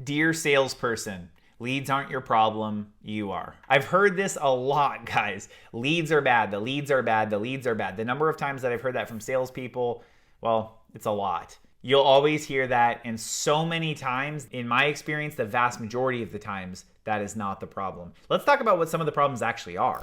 Dear salesperson, leads aren't your problem, you are. I've heard this a lot, guys. Leads are bad, the leads are bad, the leads are bad. The number of times that I've heard that from salespeople, well, it's a lot. You'll always hear that, and so many times, in my experience, the vast majority of the times, that is not the problem. Let's talk about what some of the problems actually are.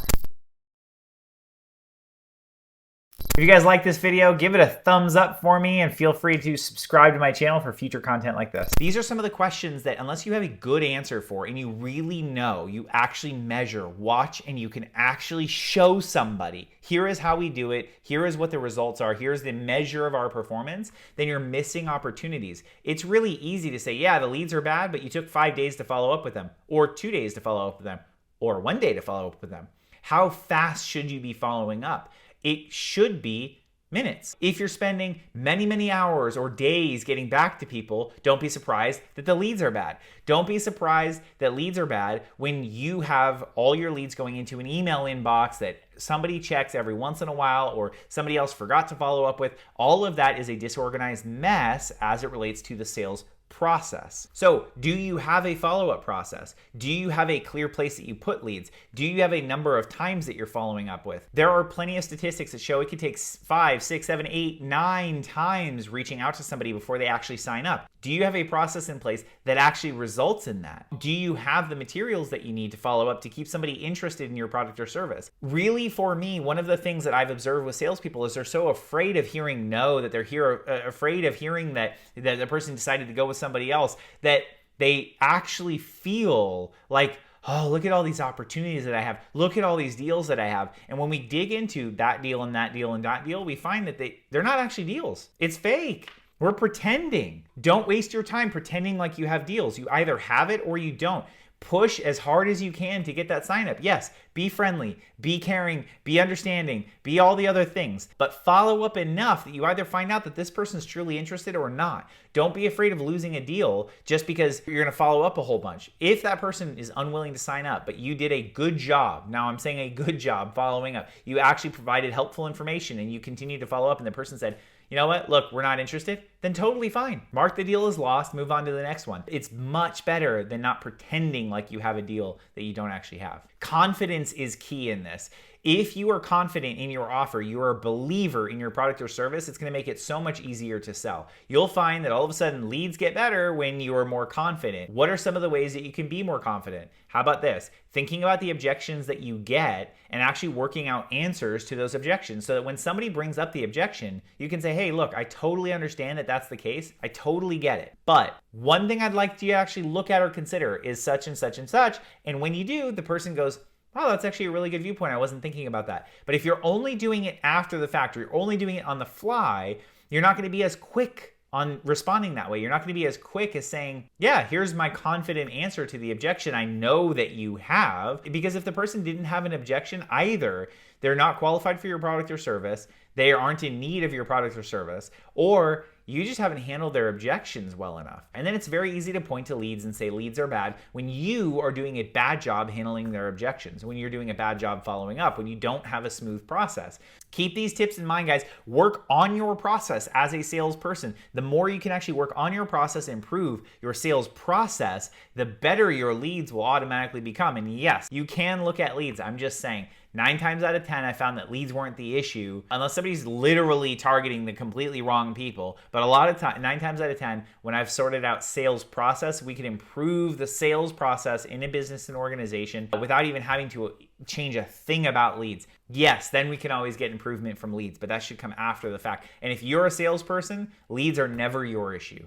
If you guys like this video, give it a thumbs up for me and feel free to subscribe to my channel for future content like this. These are some of the questions that unless you have a good answer for and you really know, you actually measure, watch, and you can actually show somebody, here is how we do it, here is what the results are, here's the measure of our performance, then you're missing opportunities. It's really easy to say, yeah, the leads are bad, but you took 5 days to follow up with them, or 2 days to follow up with them, or 1 day to follow up with them. How fast should you be following up? It should be minutes. If you're spending many hours or days getting back to people, don't be surprised that the leads are bad. Don't be surprised that leads are bad when you have all your leads going into an email inbox that somebody checks every once in a while or somebody else forgot to follow up with. All of that is a disorganized mess as it relates to the sales process. So, do you have a follow-up process? Do you have a clear place that you put leads? Do you have a number of times that you're following up with? There are plenty of statistics that show it could take 5, 6, 7, 8, 9 times reaching out to somebody before they actually sign up. Do you have a process in place that actually results in that? Do you have the materials that you need to follow up to keep somebody interested in your product or service? Really, for me, one of the things that I've observed with salespeople is they're so afraid of hearing no, that they're afraid of hearing that the person decided to go with somebody else, that they actually feel like, oh, look at all these opportunities that I have. Look at all these deals that I have. And when we dig into that deal and that deal and that deal, we find that they're not actually deals. It's fake. We're pretending. Don't waste your time pretending like you have deals. You either have it or you don't. Push as hard as you can to get that sign up. Yes, be friendly, be caring, be understanding, be all the other things, but follow up enough that you either find out that this person's truly interested or not. Don't be afraid of losing a deal just because you're going to follow up a whole bunch. If that person is unwilling to sign up, but you did a good job, now I'm saying a good job following up, you actually provided helpful information and you continue to follow up and the person said, you know what, look, we're not interested, then totally fine. Mark the deal as lost, move on to the next one. It's much better than not pretending like you have a deal that you don't actually have. Confidence is key in this. If you are confident in your offer, you are a believer in your product or service, it's going to make it so much easier to sell. You'll find that all of a sudden leads get better when you are more confident. What are some of the ways that you can be more confident? How about this? Thinking about the objections that you get and actually working out answers to those objections so that when somebody brings up the objection, you can say, hey, look, I totally understand that that's the case. I totally get it. But one thing I'd like you to actually look at or consider is such and such and such. And when you do, the person goes, oh, that's actually a really good viewpoint. I wasn't thinking about that. But if you're only doing it after the fact or you're only doing it on the fly, you're not going to be as quick on responding that way. You're not going to be as quick as saying, yeah, here's my confident answer to the objection I know that you have. Because if the person didn't have an objection, either they're not qualified for your product or service, they aren't in need of your product or service, or you just haven't handled their objections well enough. And then it's very easy to point to leads and say leads are bad when you are doing a bad job handling their objections, when you're doing a bad job following up, when you don't have a smooth process. Keep these tips in mind, guys. Work on your process as a salesperson. The more you can actually work on your process and improve your sales process, the better your leads will automatically become. And yes, you can look at leads. I'm just saying, 9 times out of 10, I found that leads weren't the issue unless somebody's literally targeting the completely wrong people. But a lot of time, 9 times out of 10, when I've sorted out sales process, we can improve the sales process in a business and organization without even having to change a thing about leads. Yes, then we can always get improvement from leads, but that should come after the fact. And if you're a salesperson, leads are never your issue.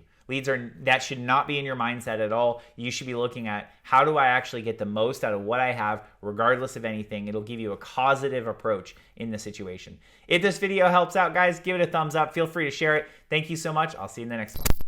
That should not be in your mindset at all. You should be looking at how do I actually get the most out of what I have, regardless of anything. It'll give you a causative approach in the situation. If this video helps out, guys, give it a thumbs up. Feel free to share it. Thank you so much. I'll see you in the next one.